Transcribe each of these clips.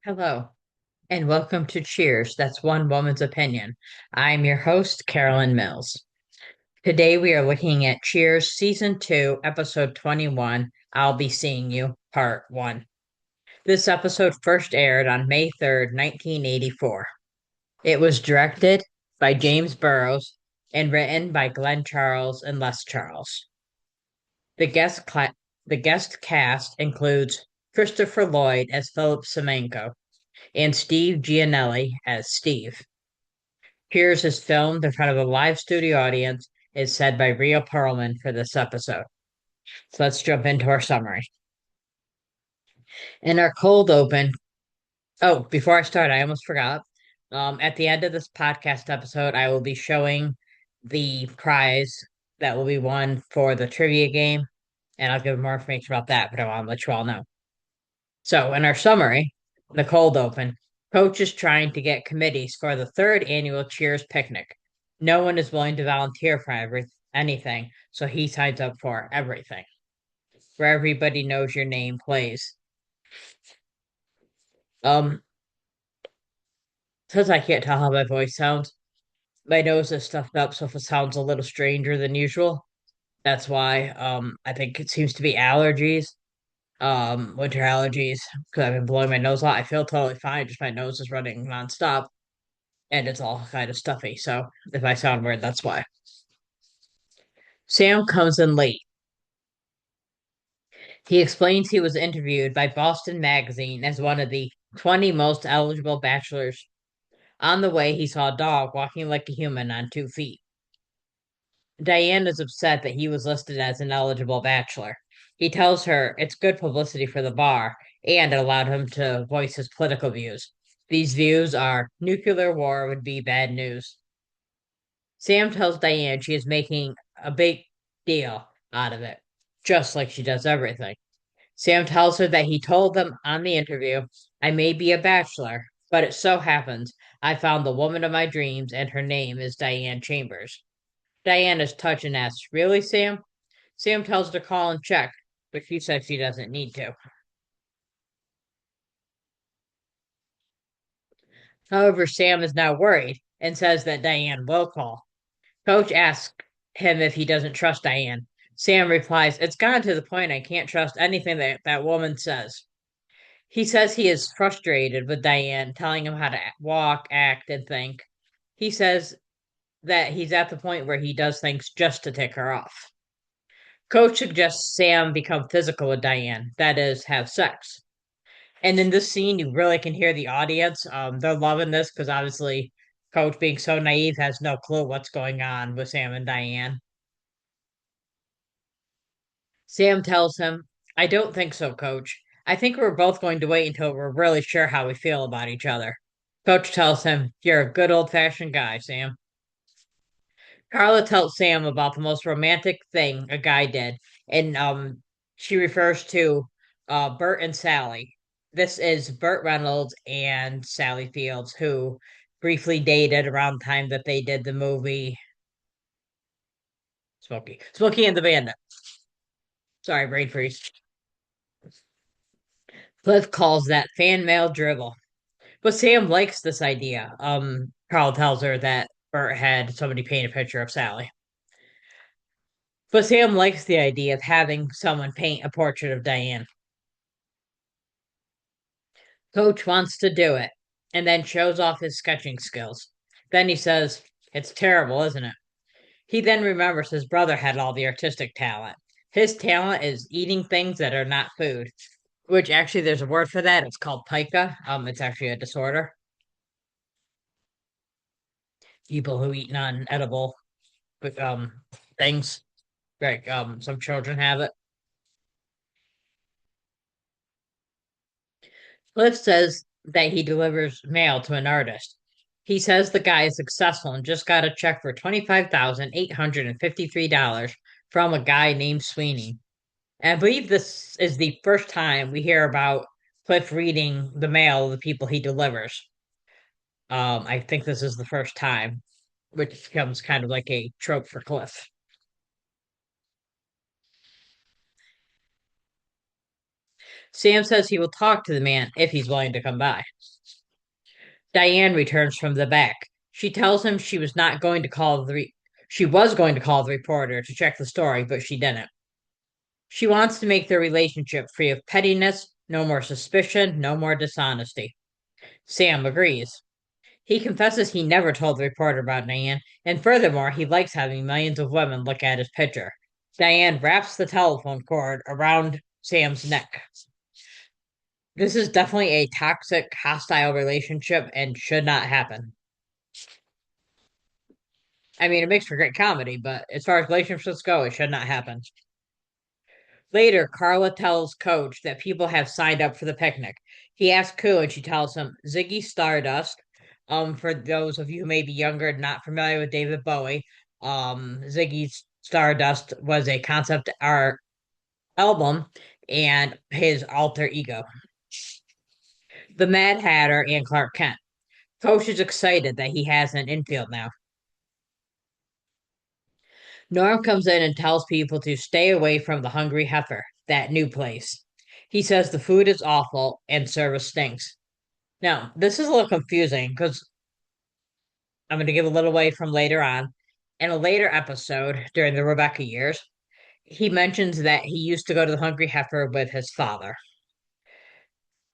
Hello, and welcome to Cheers. That's one woman's opinion. I'm your host, Carolyn Mills. Today we are looking at Cheers Season 2, Episode 21, I'll Be Seeing You, Part 1. This episode first aired on May 3rd, 1984. It was directed by James Burrows and written by Glenn Charles and Les Charles. The the guest cast includes Christopher Lloyd as Philip Semenko and Steve Giannelli as Steve. Here's is filmed in front of a live studio audience, is said by Rhea Perlman for this episode. So let's jump into our summary. In our cold open, oh, before I start, I almost forgot. At the end of this podcast episode, I will be showing the prize that will be won for the trivia game, and I'll give more information about that, but I want to let you all know. So, in our summary, the cold open, Coach is trying to get committees for the third annual Cheers picnic. No one is willing to volunteer for anything, so he signs up for everything. Where everybody knows your name plays. Um, since I can't tell how my voice sounds, my nose is stuffed up, so if it sounds a little stranger than usual, that's why. I think it seems to be allergies. Winter allergies, because I've been blowing my nose a lot. I feel totally fine, just my nose is running nonstop and it's all kind of stuffy. So if I sound weird, that's why. Sam comes in late. He explains he was interviewed by Boston Magazine as one of the 20 most eligible bachelors. On the way, he saw a dog walking like a human on 2 feet. Diane is upset that he was listed as an eligible bachelor. He tells her it's good publicity for the bar and it allowed him to voice his political views. These views are nuclear war would be bad news. Sam tells Diane she is making a big deal out of it, just like she does everything. Sam tells her that he told them on the interview, I may be a bachelor, but it so happens I found the woman of my dreams and her name is Diane Chambers. Diane is touched and asks, Really, Sam? Sam tells her to call and check, but she says she doesn't need to. However, Sam is now worried and says that Diane will call. Coach asks him if he doesn't trust Diane. Sam replies, It's gotten to the point I can't trust anything that woman says. He says he is frustrated with Diane telling him how to walk, act, and think. He says that he's at the point where he does things just to tick her off. Coach suggests Sam become physical with Diane, that is, have sex. And in this scene, you really can hear the audience. They're loving this because obviously Coach, being so naive, has no clue what's going on with Sam and Diane. Sam tells him, I don't think so, Coach. I think we're both going to wait until we're really sure how we feel about each other. Coach tells him, You're a good old fashioned guy, Sam. Carla tells Sam about the most romantic thing a guy did, and she refers to Bert and Sally. This is Burt Reynolds and Sally Fields, who briefly dated around the time that they did the movie Smokey and the Bandit. Sorry, brain freeze. Cliff calls that fan mail dribble. But Sam likes this idea. Carl tells her that Bert had somebody paint a picture of Sally. But Sam likes the idea of having someone paint a portrait of Diane. Coach wants to do it and then shows off his sketching skills. Then he says, It's terrible, isn't it? He then remembers his brother had all the artistic talent. His talent is eating things that are not food, which actually there's a word for that. It's called pica. It's actually a disorder. People who eat non-edible um things. Like some children have it. Cliff says that he delivers mail to an artist. He says the guy is successful and just got a check for $25,853 from a guy named Sweeney. And I believe this is the first time we hear about Cliff reading the mail of the people he delivers. I think this is the first time, which becomes kind of like a trope for Cliff. Sam says he will talk to the man if he's willing to come by. Diane returns from the back. She tells him she was going to call the reporter to check the story, but she didn't. She wants to make their relationship free of pettiness, no more suspicion, no more dishonesty. Sam agrees. He confesses he never told the reporter about Diane, and furthermore, he likes having millions of women look at his picture. Diane wraps the telephone cord around Sam's neck. This is definitely a toxic, hostile relationship and should not happen. I mean, it makes for great comedy, but as far as relationships go, it should not happen. Later, Carla tells Coach that people have signed up for the picnic. He asks who, and she tells him Ziggy Stardust. For those of you who may be younger and not familiar with David Bowie, Ziggy Stardust was a concept art album and his alter ego. The Mad Hatter and Clark Kent. Coach is excited that he has an infield now. Norm comes in and tells people to stay away from the Hungry Heifer, that new place. He says the food is awful and service stinks. Now, this is a little confusing because I'm going to give a little away from later on. In a later episode during the Rebecca years, he mentions that he used to go to the Hungry Heifer with his father.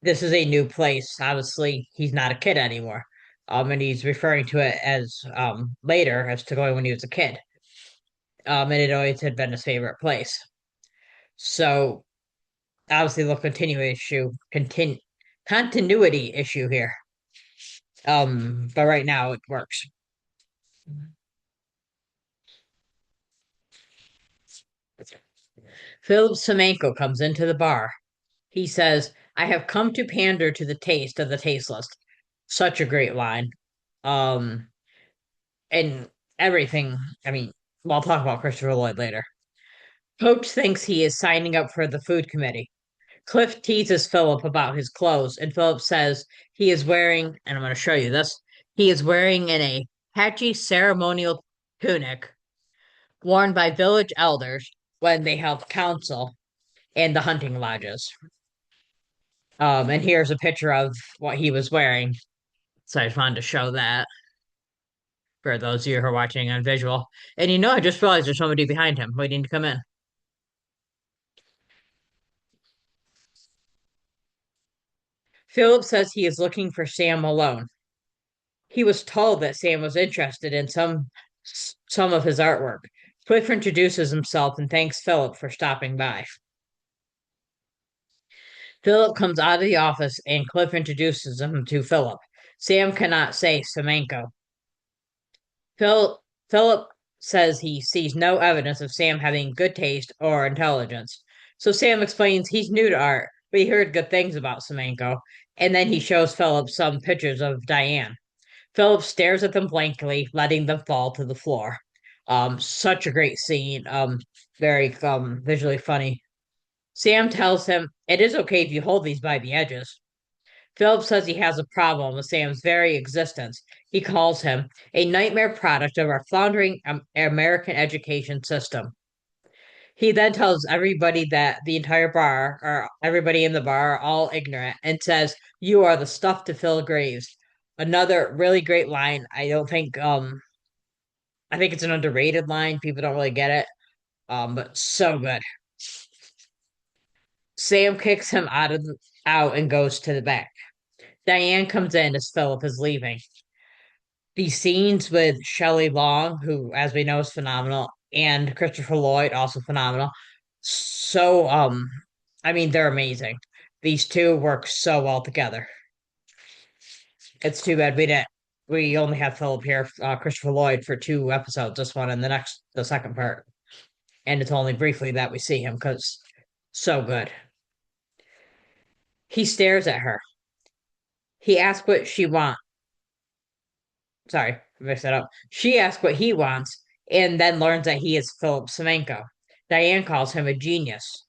This is a new place. Obviously, he's not a kid anymore. And he's referring to it as later as to going when he was a kid. And it always had been his favorite place. So obviously the continuity issue here. But right now it works. Philip Semenko comes into the bar. He says, I have come to pander to the taste of the tasteless. Such a great line. Um, and everything, I mean, well, I'll talk about Christopher Lloyd later. Coach thinks he is signing up for the food committee. Cliff teases Philip about his clothes, and Philip says he is wearing, and I'm going to show you this, he is wearing in a patchy ceremonial tunic worn by village elders when they held council in the hunting lodges. And here's a picture of what he was wearing. So I just wanted to show that for those of you who are watching on visual. And I just realized there's somebody behind him waiting to come in. Philip says he is looking for Sam Malone. He was told that Sam was interested in some of his artwork. Cliff introduces himself and thanks Philip for stopping by. Philip comes out of the office and Cliff introduces him to Philip. Sam cannot say Semenko. Phil, Philip says he sees no evidence of Sam having good taste or intelligence. So Sam explains he's new to art, but he heard good things about Semenko. And then he shows Philip some pictures of Diane. Philip stares at them blankly, letting them fall to the floor. Such a great scene. Very visually funny. Sam tells him it is okay if you hold these by the edges. Philip says he has a problem with Sam's very existence. He calls him a nightmare product of our floundering American education system. He then tells everybody that the entire bar, or everybody in the bar, are all ignorant and says, You are the stuff to fill graves. Another really great line. I think it's an underrated line. People don't really get it. But so good. Sam kicks him out and goes to the back. Diane comes in as Philip is leaving. These scenes with Shelley Long, who, as we know, is phenomenal, and Christopher Lloyd, also phenomenal. So, I mean, they're amazing. These two work so well together. It's too bad we only have Philip here, Christopher Lloyd, for 2 episodes, this one and the second part. And it's only briefly that we see him because so good. He stares at her. He asks what she wants. Sorry, I mixed that up. She asks what he wants and then learns that he is Philip Semenko. Diane calls him a genius.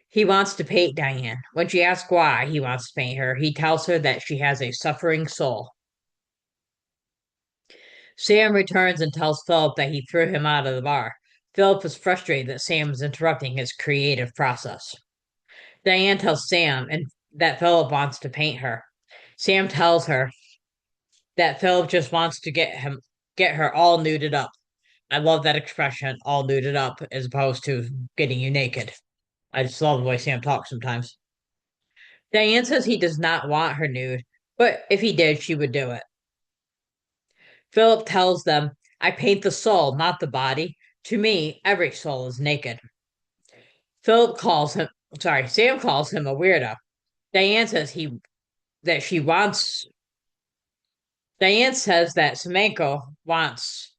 He wants to paint Diane. When she asks why he wants to paint her, he tells her that she has a suffering soul. Sam returns and tells Philip that he threw him out of the bar. Philip is frustrated that Sam is interrupting his creative process. Diane tells Sam that Philip wants to paint her. Sam tells her that Philip just wants to get her all nuded up. I love that expression, all nuded up, as opposed to getting you naked. I just love the way Sam talks sometimes. Diane says he does not want her nude, but if he did, she would do it. Philip tells them, I paint the soul, not the body. To me, every soul is naked. Philip calls him, sorry, Sam calls him a weirdo. Diane says he that she wants Diane says that Semenko wants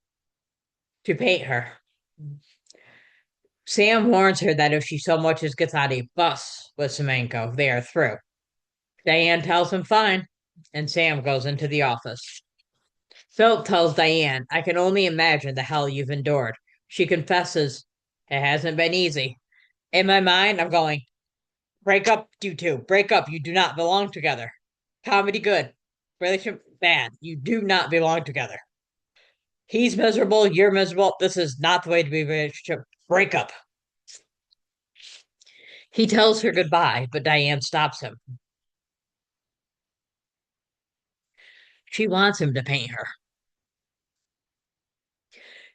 to paint her. Sam warns her that if she so much as gets on a bus with Semenko, they are through. Diane tells him fine, and Sam goes into the office. Philip tells Diane, I can only imagine the hell you've endured. She confesses, it hasn't been easy. In my mind, I'm going, break up, you two. Break up. You do not belong together. Comedy good. Relationship bad. You do not belong together. He's miserable. You're miserable. This is not the way to be in a relationship. Break up. He tells her goodbye, but Diane stops him. She wants him to paint her.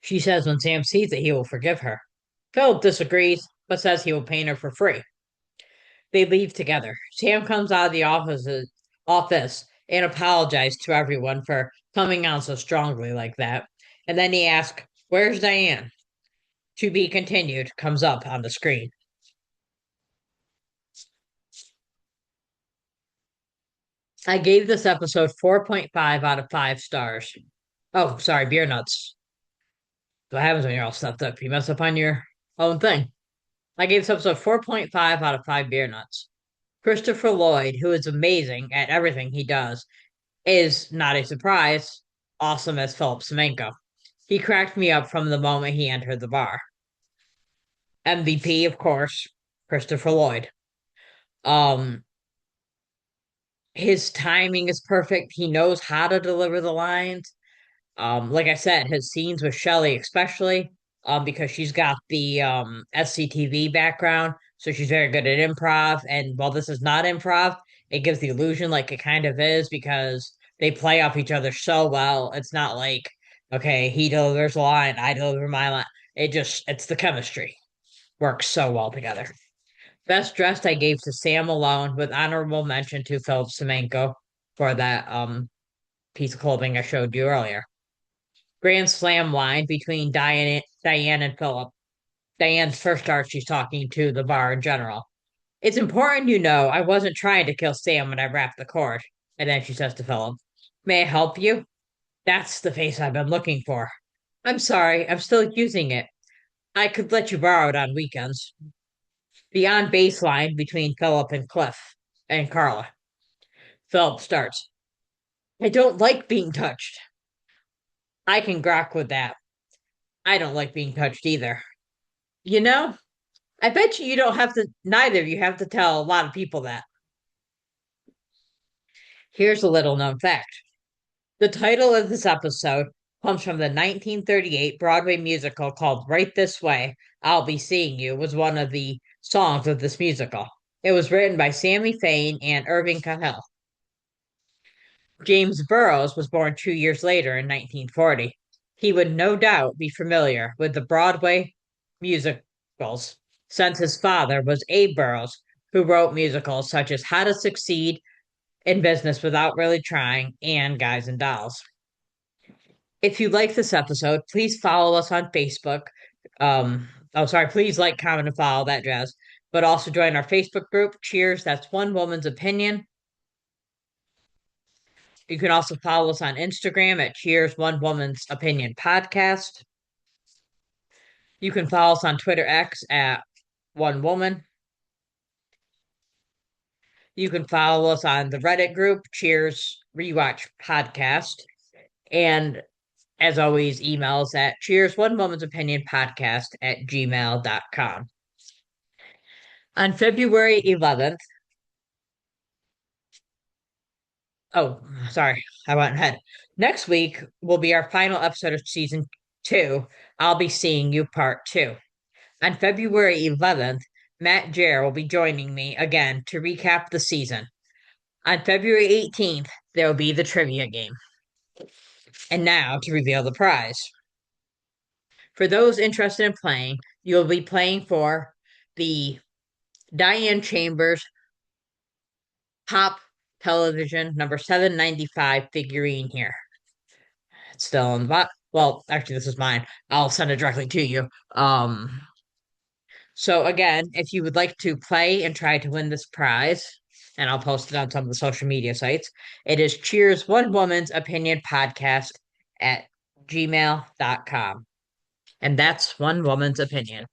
She says when Sam sees it, he will forgive her. Philip disagrees, but says he will paint her for free. They leave together. Sam comes out of the office and apologizes to everyone for coming on so strongly like that. And then he asks, where's Diane? To be continued comes up on the screen. I gave this episode 4.5 out of 5 stars. Oh, sorry, beer nuts. What happens when you're all stuffed up? You mess up on your own thing. I gave this episode 4.5 out of 5 beer nuts. Christopher Lloyd, who is amazing at everything he does, is not a surprise, awesome as Philip Semenko. He cracked me up from the moment he entered the bar. MVP, of course, Christopher Lloyd. Um, his timing is perfect. He knows how to deliver the lines. Like I said, his scenes with Shelley, especially, because she's got the SCTV background, so she's very good at improv. And while this is not improv, it gives the illusion like it kind of is because they play off each other so well. It's not like, okay, he delivers a line, I deliver my line. It's the chemistry works so well together. Best dressed I gave to Sam Malone with honorable mention to Philip Semenko for that piece of clothing I showed you earlier. Grand Slam line between Diane and Philip. Diane's first start, she's talking to the bar in general. It's important you know I wasn't trying to kill Sam when I wrapped the cord. And then she says to Philip, may I help you? That's the face I've been looking for. I'm sorry, I'm still using it. I could let you borrow it on weekends. Beyond baseline between Philip and Cliff and Carla. Philip starts. I don't like being touched. I can grok with that. I don't like being touched either. You know, I bet you don't have to, neither of you have to tell a lot of people that. Here's a little known fact. The title of this episode comes from the 1938 Broadway musical called Right This Way, I'll Be Seeing You, was one of the songs of this musical. It was written by Sammy Fain and Irving Cahill. James Burroughs was born 2 years later in 1940. He would no doubt be familiar with the Broadway musicals, since his father was Abe Burroughs, who wrote musicals such as How to Succeed in Business Without Really Trying and Guys and Dolls. If you like this episode, please follow us on Facebook. Please like, comment, and follow that jazz. But also join our Facebook group. Cheers, that's one woman's opinion. You can also follow us on Instagram at Cheers One Woman's Opinion Podcast. You can follow us on Twitter X at One Woman. You can follow us on the Reddit group, Cheers Rewatch Podcast. And as always, emails at Cheers One Woman's Opinion Podcast at gmail.com. On February 11th, oh, sorry, I went ahead. Next week will be our final episode of season 2. I'll Be Seeing You Part 2. On February 11th, Matt Jer will be joining me again to recap the season. On February 18th, there will be the trivia game. And now to reveal the prize. For those interested in playing, you'll be playing for the Diane Chambers Pop Television number 795 figurine here. It's still in the box. Well, actually, this is mine. I'll send it directly to you. So again, if you would like to play and try to win this prize, and I'll post it on some of the social media sites, it is Cheers One Woman's Opinion Podcast at gmail.com. And that's one woman's opinion.